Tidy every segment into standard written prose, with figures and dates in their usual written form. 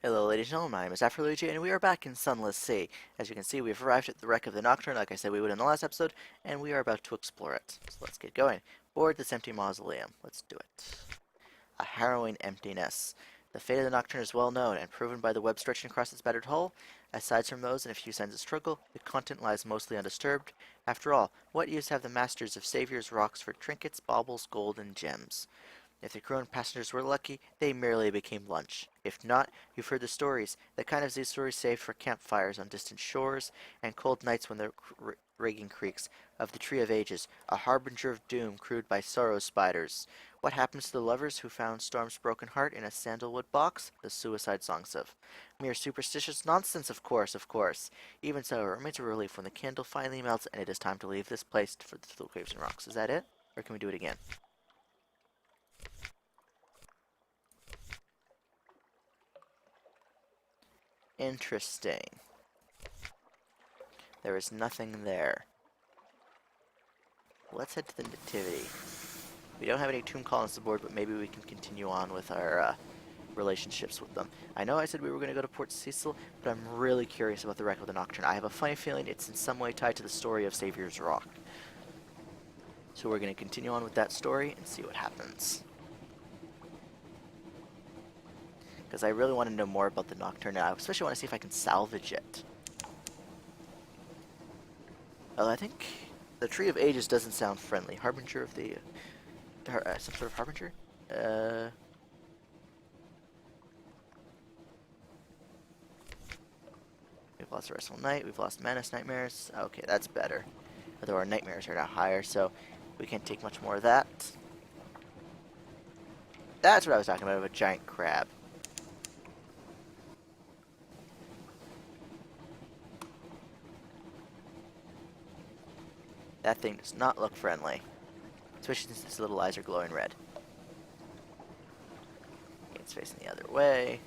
Hello, ladies and gentlemen. My name is Luigi, and we are back in Sunless Sea. As you can see, we've arrived at the wreck of the Nocturne, like I said we would in the last episode, and we are about to explore it. So let's get going. Board this empty mausoleum. Let's do it. A harrowing emptiness. The fate of the Nocturne is well known, and proven by the web stretching across its battered hull. Aside from those and a few signs of struggle, the content lies mostly undisturbed. After all, what use have the masters of Savior's rocks for trinkets, baubles, gold, and gems? If the crew and passengers were lucky, they merely became lunch. If not, you've heard the stories, the kind of these stories saved for campfires on distant shores and cold nights when the rigging creaks, of the Tree of Ages, a harbinger of doom crewed by sorrow spiders. What happens to the lovers who found Storm's broken heart in a sandalwood box? The suicide songs of. Mere superstitious nonsense, of course, of course. Even so, it remains a relief when the candle finally melts and it is time to leave this place for the caves and rocks. Is that it? Or can we do it again? Interesting. There is nothing there. Let's head to the Nativity. We don't have any Tomb-Colonists aboard, but maybe we can continue on with our relationships with them. I know I said we were going to go to Port Cecil, but I'm really curious about the wreck of the Nocturne. I have a funny feeling it's in some way tied to the story of Savior's Rock. So we're going to continue on with that story and see what happens. Because I really want to know more about the Nocturne now. I especially want to see if I can salvage it. I think the Tree of Ages doesn't sound friendly. Harbinger of the... some sort of harbinger? We've lost the Restful Night. We've lost Manus Nightmares. Okay, that's better. Although our Nightmares are now higher, so we can't take much more of that. That's what I was talking about, of a giant crab. That thing does not look friendly. Especially since its little eyes are glowing red. It's facing the other way.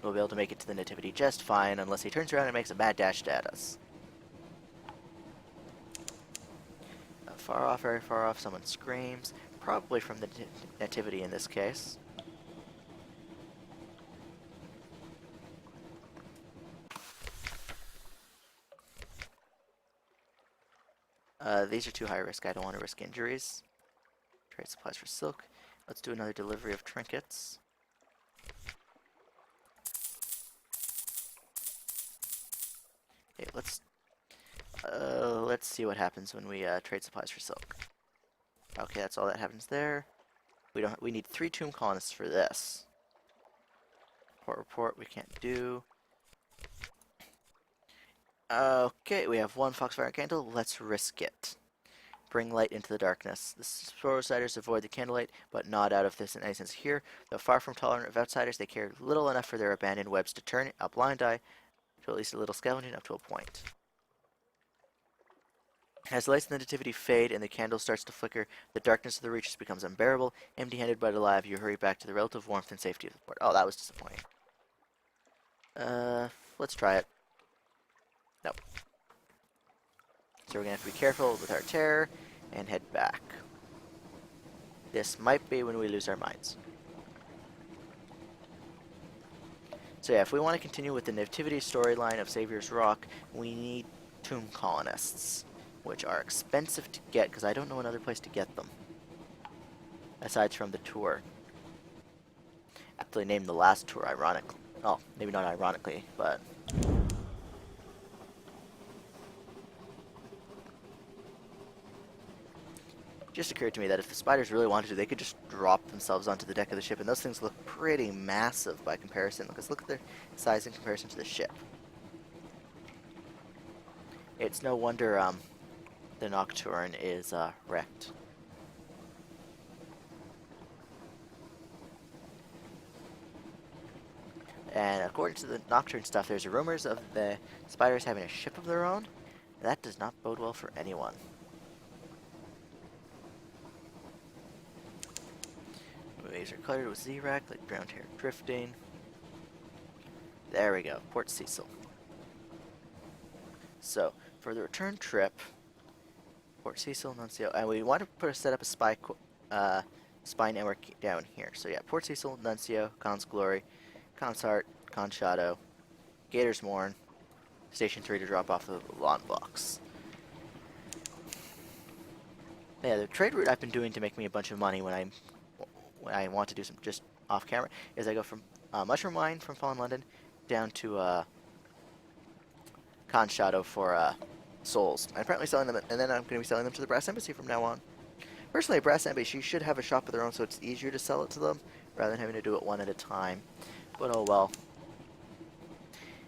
We'll be able to make it to the Nativity just fine, unless he turns around and makes a mad dash at us. Far off, very far off, someone screams. Probably from the Nativity in this case. These are too high risk. I don't want to risk injuries. Trade supplies for silk. Let's do another delivery of trinkets. Okay, let's see what happens when we trade supplies for silk. Okay, that's all that happens there. We need 3 Tomb-Colonists for this. Report we can't do. Okay, we have 1 foxfire candle. Let's risk it. Bring light into the darkness. The Sorrowsiders avoid the candlelight, but not out of this in any sense here. Though far from tolerant of outsiders, they care little enough for their abandoned webs to turn a blind eye to at least a little scavenging up to a point. As the lights in the Nativity fade and the candle starts to flicker, the darkness of the reaches becomes unbearable. Empty-handed but alive, you hurry back to the relative warmth and safety of the port. Oh, that was disappointing. Let's try it. Nope. So we're going to have to be careful with our terror and head back. This might be when we lose our minds. So yeah, if we want to continue with the Nativity storyline of Savior's Rock, we need Tomb-Colonists, which are expensive to get because I don't know another place to get them. Aside from the tour. Aptly named the last tour, ironically. Oh, maybe not ironically, but... It just occurred to me that if the spiders really wanted to, they could just drop themselves onto the deck of the ship, and those things look pretty massive by comparison. Because look at their size in comparison to the ship. It's no wonder the Nocturne is wrecked. And according to the Nocturne stuff, there's rumors of the spiders having a ship of their own. That does not bode well for anyone. Waves are cluttered with Z-Rack, like drowned hair drifting. There we go, Port Cecil. So, for the return trip, Port Cecil, Nuncio, and we want to set up a spy network down here. So yeah, Port Cecil, Nuncio, Khan's Glory, Consart, Conshadow, Gator's Morn, Station 3 to drop off the lawn blocks. Yeah, the trade route I've been doing to make me a bunch of money when I want to do some just off camera is I go from Mushroom Mine from Fallen London down to Conshadow for souls. I'm apparently selling them, and then I'm going to be selling them to the Brass Embassy from now on. Personally, a Brass Embassy should have a shop of their own, so it's easier to sell it to them rather than having to do it one at a time. But oh well.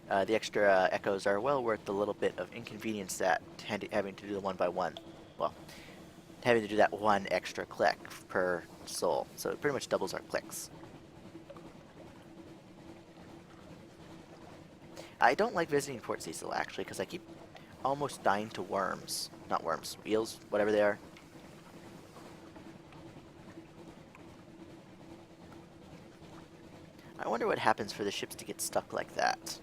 The extra echoes are well worth the little bit of inconvenience that having to do the one by one. Well, having to do that one extra click per soul, so it pretty much doubles our clicks. I don't like visiting Port Cecil, actually, because I keep almost dying to worms. Not worms, eels, whatever they are. I wonder what happens for the ships to get stuck like that.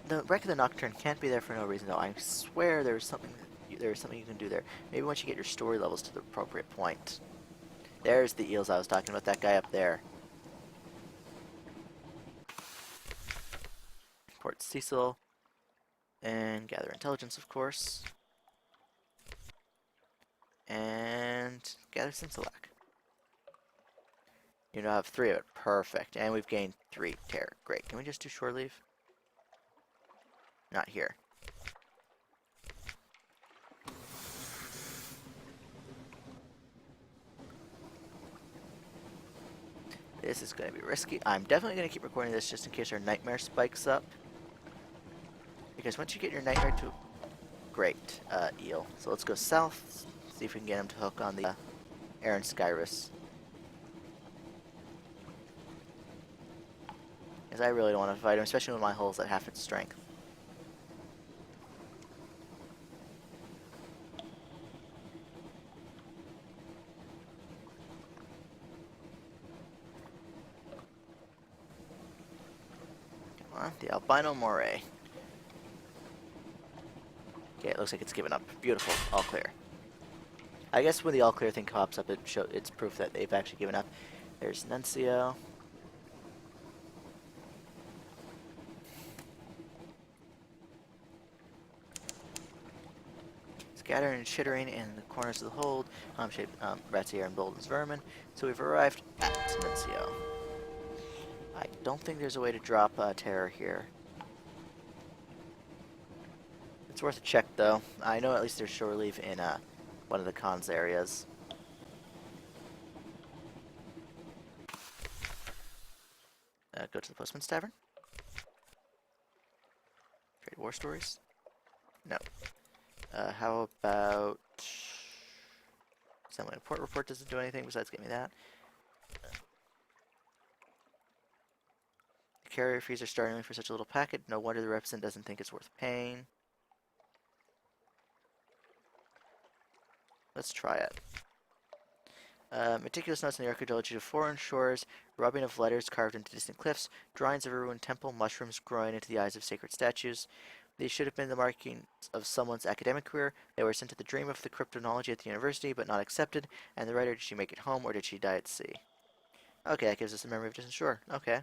The wreck of the Nocturne can't be there for no reason, though. I swear there's something you can do there. Maybe once you get your story levels to the appropriate point. There's the eels I was talking about, that guy up there. Port Cecil. And gather intelligence, of course. And gather Sinsalak. You now have 3 of it. Perfect. And we've gained 3 terror. Great. Can we just do shore leave? Not here. This is going to be risky. I'm definitely going to keep recording this just in case our nightmare spikes up. Because once you get your nightmare to... Great, eel. So let's go south, see if we can get him to hook on the Aaron Skyrus. Because I really don't want to fight him, especially when my hull's at half its strength. Come on, the albino moray. Okay, it looks like it's given up. Beautiful, all clear. I guess when the all clear thing pops up, it's proof that they've actually given up. There's Nuncio. Scattering and chittering in the corners of the hold. Ratsier and Bolden's vermin. So we've arrived at Nuncio. I don't think there's a way to drop terror here. It's worth a check, though. I know at least there's shore leave in one of the cons areas. Go to the Postman's Tavern. Trade war stories? No. How about... Assembly and port report doesn't do anything besides give me that. The carrier fees are startling for such a little packet. No wonder the represent doesn't think it's worth paying. Let's try it. Meticulous notes in the archaeology of foreign shores, rubbing of letters carved into distant cliffs, drawings of a ruined temple, mushrooms growing into the eyes of sacred statues. These should have been the markings of someone's academic career. They were sent to the dream of the cryptonology at the university, but not accepted. And the writer, did she make it home, or did she die at sea? Okay, that gives us a memory of distant shore. Okay.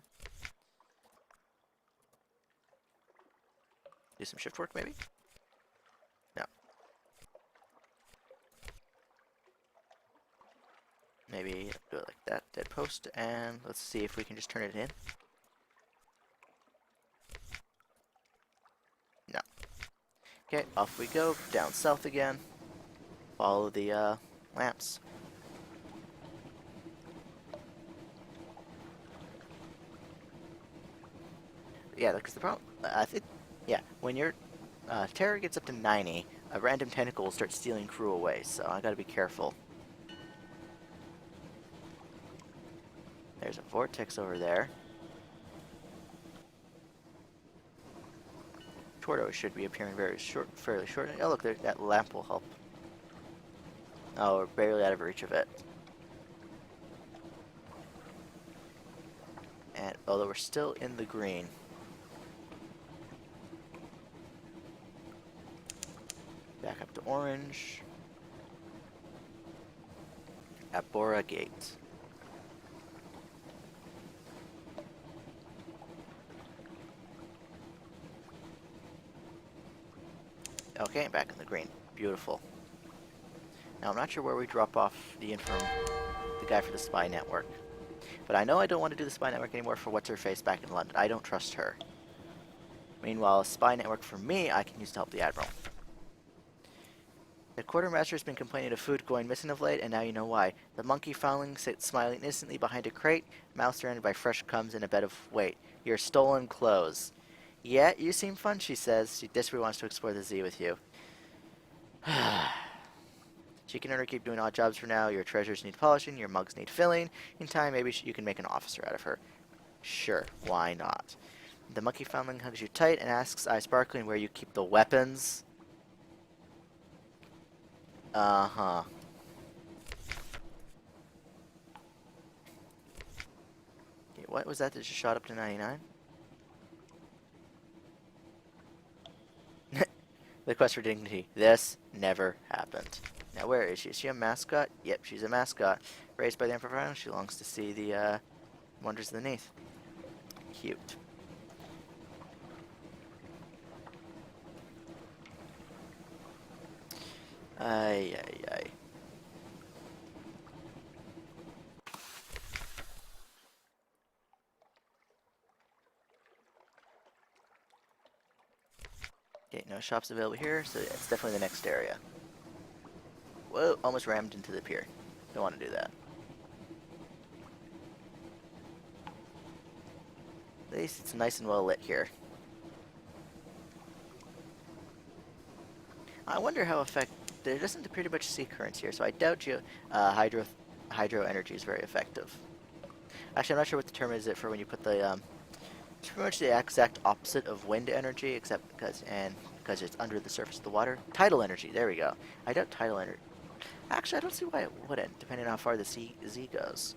Do some shift work, maybe? No. Maybe do it like that. Dead post, and let's see if we can just turn it in. No. Okay, off we go, down south again. Follow the lamps. Yeah, because the problem, I think, yeah, when your terror gets up to 90, a random tentacle will start stealing crew away, so I gotta be careful. There's a vortex over there. Tordo should be appearing fairly shortly. Oh look, that lamp will help. Oh, we're barely out of reach of it. And although we're still in the green. Back up to orange. At Bora Gate. Okay, back in the green. Beautiful. Now, I'm not sure where we drop off the guy for the spy network. But I know I don't want to do the spy network anymore for What's-Her-Face back in London. I don't trust her. Meanwhile, a spy network for me, I can use to help the Admiral. The quartermaster has been complaining of food going missing of late, and now you know why. The monkey foundling sits smiling innocently behind a crate, mouth surrounded by fresh crumbs and a bed of weight. Your stolen clothes. Yeah, you seem fun, she says. She desperately wants to explore the Z with you. She can only keep doing odd jobs for now. Your treasures need polishing, your mugs need filling. In time, maybe you can make an officer out of her. Sure, why not? The monkey foundling hugs you tight and asks, eyes sparkling, where you keep the weapons. Uh-huh. Okay, what was that just shot up to 99? The quest for dignity. This never happened. Now, where is she? Is she a mascot? Yep, she's a mascot. Raised by the Emperor, she longs to see the wonders of the Neath. Cute. Ay, ay, ay. Okay, no shops available here, so yeah, it's definitely the next area. Whoa, almost rammed into the pier. Don't want to do that. At least it's nice and well lit here. I wonder how there doesn't appear to be much sea currents here, so I doubt hydro energy is very effective. Actually, I'm not sure what the term is for when you put the it's pretty much the exact opposite of wind energy, except because it's under the surface of the water. Tidal energy. There we go. I doubt tidal energy. Actually, I don't see why it wouldn't, depending on how far the Z goes.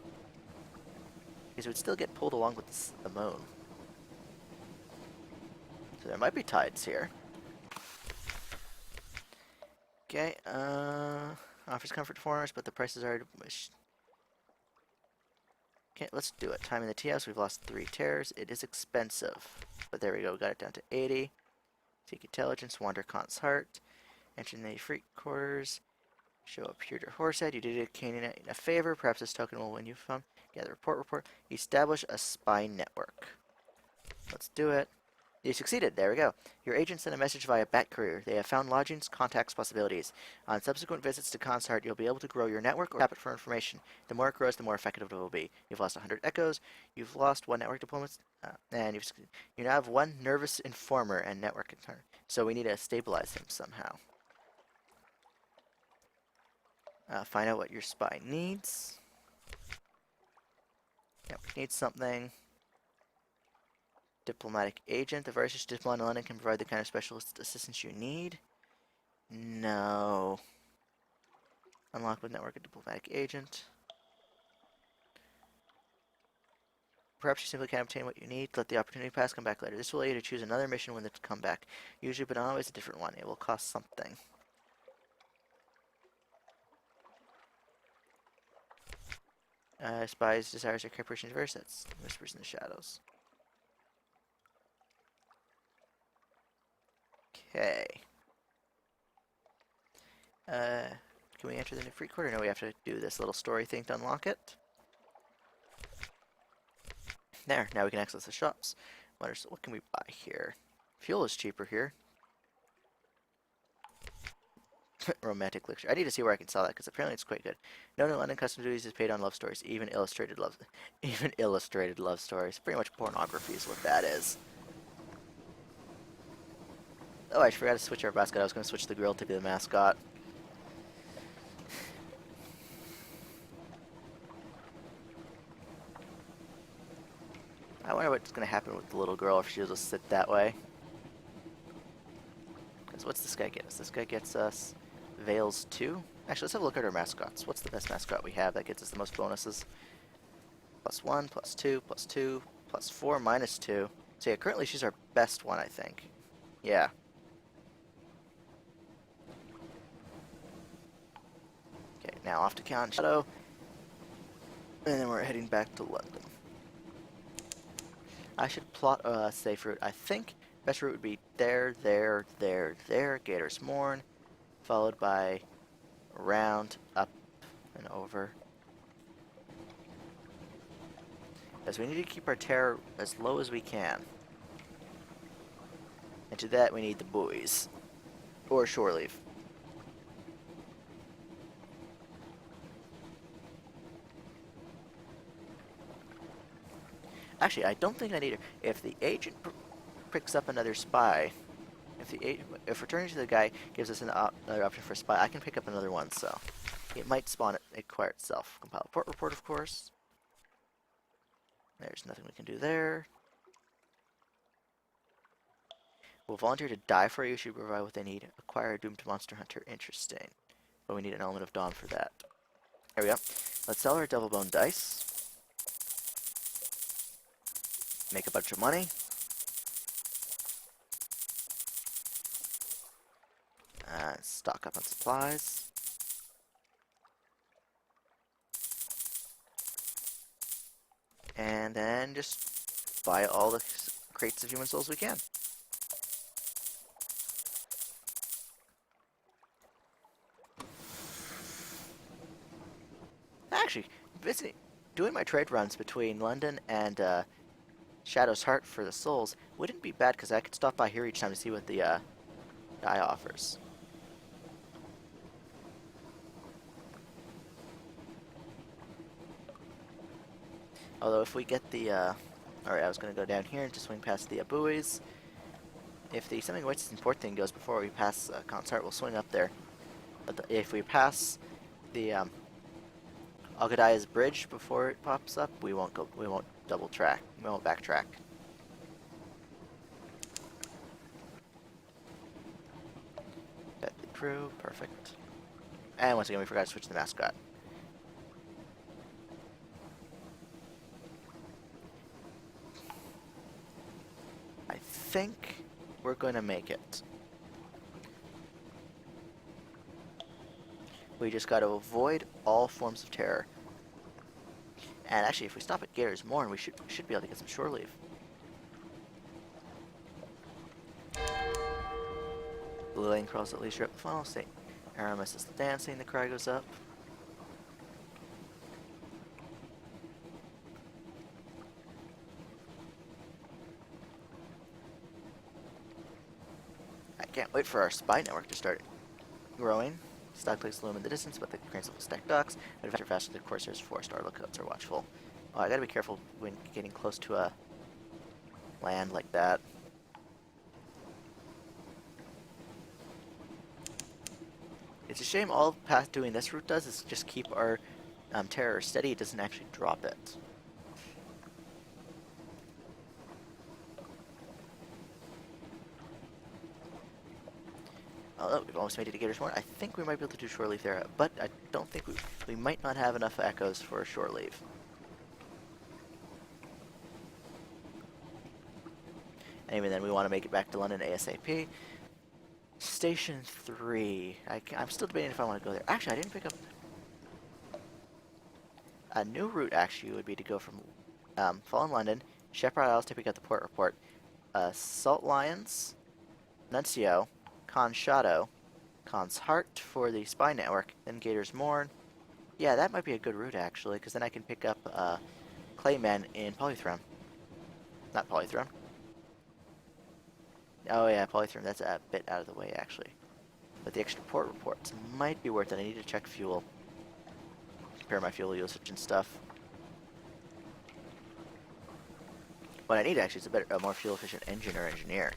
Because it would still get pulled along with the moon. So there might be tides here. Okay, offers comfort for us, but the prices are... Okay, let's do it. Time in the tea house, we've lost 3 tears. It is expensive. But there we go, we got it down to 80. Seek intelligence, wander Khan's heart. Enter the freak quarters. Show up here to Horsehead. You did a Canaan a favor. Perhaps this token will win you fun. Gather report. Establish a spy network. Let's do it. You succeeded. There we go. Your agent sent a message via Bat Courier. They have found lodgings, contacts, possibilities. On subsequent visits to Khan's heart, you'll be able to grow your network or tap it for information. The more it grows, the more effective it will be. You've lost 100 echoes. You've lost 1 network diplomat, and you now have 1 nervous informer and network intern. So we need to stabilize him somehow. Find out what your spy needs. Network needs something. Diplomatic agent. The various diplomat in London can provide the kind of specialist assistance you need. No. Unlock with network a diplomatic agent. Perhaps you simply can't obtain what you need. Let the opportunity pass. Come back later. This will allow you to choose another mission when to come back. Usually, but not always, a different one. It will cost something. Spies desires your cooperation to verse. That's whispers in the shadows. Okay. Can we enter the new free quarter? No, we have to do this little story thing to unlock it. There, now we can access the shops. What can we buy here? Fuel is cheaper here. Romantic lecture. I need to see where I can sell that because apparently it's quite good. No new London custom duties is paid on love stories, even illustrated love stories. Pretty much pornography is what that is. Oh, I forgot to switch our mascot. I was going to switch the grill to be the mascot. I wonder what's going to happen with the little girl if she'll just sit that way. Because what's this guy get us? This guy gets us Veils 2. Actually, let's have a look at our mascots. What's the best mascot we have that gets us the most bonuses? +1, +2, +2, +4, -2. So yeah, currently she's our best one, I think. Yeah. Okay, now off to Khan Shadow. And then we're heading back to London. I should plot a safe route. I think best route would be there, Gator's Morn, followed by around, up, and over. As we need to keep our terror as low as we can. And to that we need the buoys. Or shore leave. Actually, I don't think I need it. If the agent picks up another spy, if returning to the guy gives us another option for spy, I can pick up another one, so it might spawn it acquire itself. Compile port report, of course. There's nothing we can do there. Will volunteer to die for you should provide what they need. Acquire a doomed monster hunter. Interesting. But we need an element of dawn for that. There we go. Let's sell our double bone dice. Make a bunch of money. Stock up on supplies. And then just buy all the crates of human souls we can. Actually, doing my trade runs between London and Shadow's Heart for the souls wouldn't be bad because I could stop by here each time to see what the guy offers. Although if we get the, alright, I was going to go down here and just swing past the buoys. If the Something Awaits and Port thing goes before we pass Consart, we'll swing up there. But if we pass the Algadia's bridge before it pops up, we won't double track. We won't backtrack. Bet the crew, perfect. And once again, we forgot to switch the mascot. I think we're going to make it. We just got to avoid all forms of terror. And actually, if we stop at Gator's Morn, we should be able to get some shore leave. Blue lane crawls at least up the funnel. St. Aramis is dancing. The cry goes up. I can't wait for our spy network to start growing. Stock lakes loom in the distance, but the cranes will stack docks. Adventure faster than Corsairs 4-star lookouts are watchful. Oh, I gotta be careful when getting close to a land like that. It's a shame all path doing this route does is just keep our terror steady. It doesn't actually drop it. Although we've almost made it to Gator's Morn, I think we might be able to do shore leave there, but I don't think we might not have enough echoes for a shore leave. Anyway, then we want to make it back to London ASAP. Station 3. I'm still debating if I want to go there. Actually, I didn't pick up... A new route, actually, would be to go from Fallen London, Shepherd Isles to pick up the port report, Salt Lions, Nuncio, Khan's Shadow, Khan's Heart for the spy network, then Gator's Morn. Yeah, that might be a good route, actually, because then I can pick up Clayman in Polythrone. Not Polythrone. Oh yeah, Polythrone, that's a bit out of the way, actually. But the extra port reports might be worth it. I need to check fuel. Compare my fuel usage and stuff. What I need, actually, is a more fuel-efficient engine or engineer.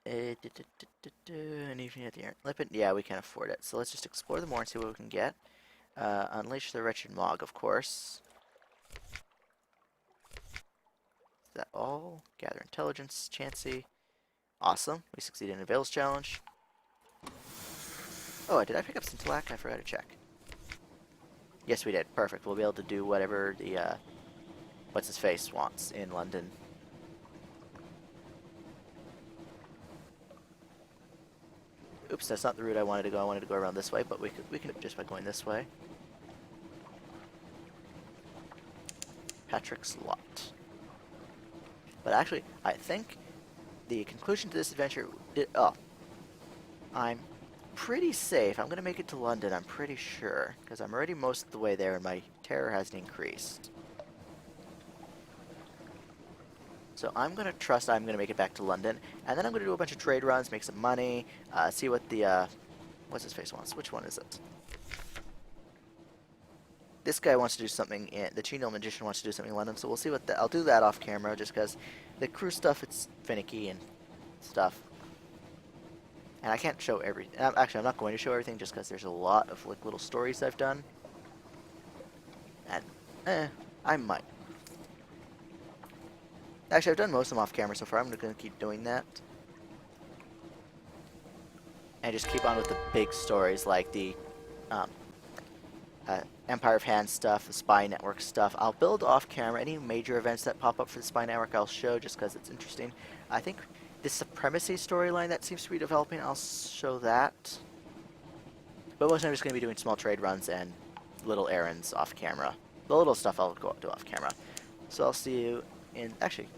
And even at the air lipid, yeah, we can afford it. So let's just explore the more and see what we can get. Unleash the wretched Mog, of course. Is that all? Gather intelligence, Chansey. Awesome. We succeeded in a Veils challenge. Oh, did I pick up Scintillac? I forgot to check. Yes, we did. Perfect. We'll be able to do whatever the, what's-his-face wants in London. Oops, that's not the route I wanted to go. I wanted to go around this way, but we can just by going this way. Patrick's Lot. But actually, I think the conclusion to this adventure... Oh, I'm pretty safe. I'm going to make it to London, I'm pretty sure. Because I'm already most of the way there and my terror hasn't increased. So I'm going to trust I'm going to make it back to London. And then I'm going to do a bunch of trade runs, make some money, see what the... what's his face wants? Which one is it? This guy wants to do something in... The Chenille Magician wants to do something in London, so we'll see what the... I'll do that off camera, just because the crew stuff, it's finicky and stuff. And I can't show everything. Actually, I'm not going to show everything, just because there's a lot of like little stories I've done. And, I might. Actually, I've done most of them off camera so far. I'm going to keep doing that. And just keep on with the big stories, like the Empire of Hand stuff, the Spy Network stuff. I'll build off camera. Any major events that pop up for the Spy Network, I'll show just because it's interesting. I think the Supremacy storyline that seems to be developing, I'll show that. But mostly I'm just going to be doing small trade runs and little errands off camera. The little stuff I'll go do off camera. So I'll see you in... Actually,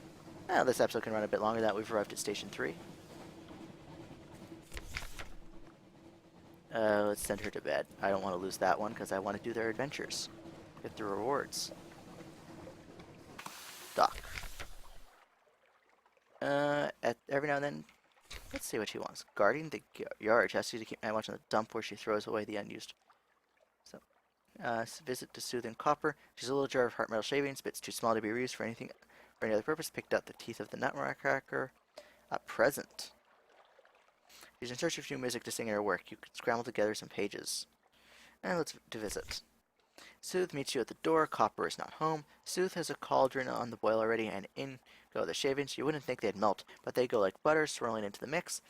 this episode can run a bit longer than that. We've arrived at Station 3. Let's send her to bed. I don't want to lose that one because I want to do their adventures. Get the rewards. Doc. Every now and then, let's see what she wants. Guarding the yard. She asks you to keep my watch on the dump where she throws away the unused. So, visit to Soothing Copper. She's a little jar of heart metal shavings, but it's too small to be reused for anything, for any other purpose. Picked out the teeth of the nutcracker. A present. She's in search of new music to sing in her work. You could scramble together some pages. And let's to visit. Sooth meets you at the door. Copper is not home. Sooth has a cauldron on the boil already, and in go the shavings. You wouldn't think they'd melt, but they go like butter, swirling into the mix.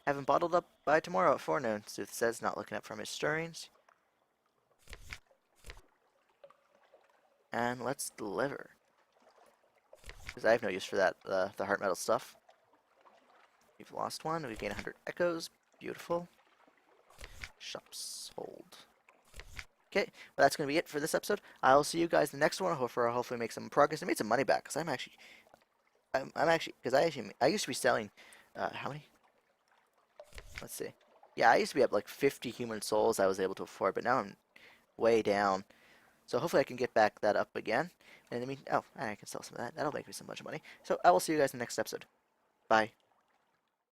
Have them bottled up by tomorrow at forenoon, Sooth says, not looking up from his stirrings. And let's deliver. Because I have no use for that, the heart metal stuff. We've lost one. We've gained 100 echoes. Beautiful. Shops hold. Okay, well that's going to be it for this episode. I'll see you guys in the next one. Hopefully make some progress and made some money back. Because I used to be selling, how many? Let's see. Yeah, I used to be up like 50 human souls I was able to afford, but now I'm way down. So hopefully I can get back that up again. And I can sell some of that. That'll make me some bunch of money. So I will see you guys in the next episode. Bye.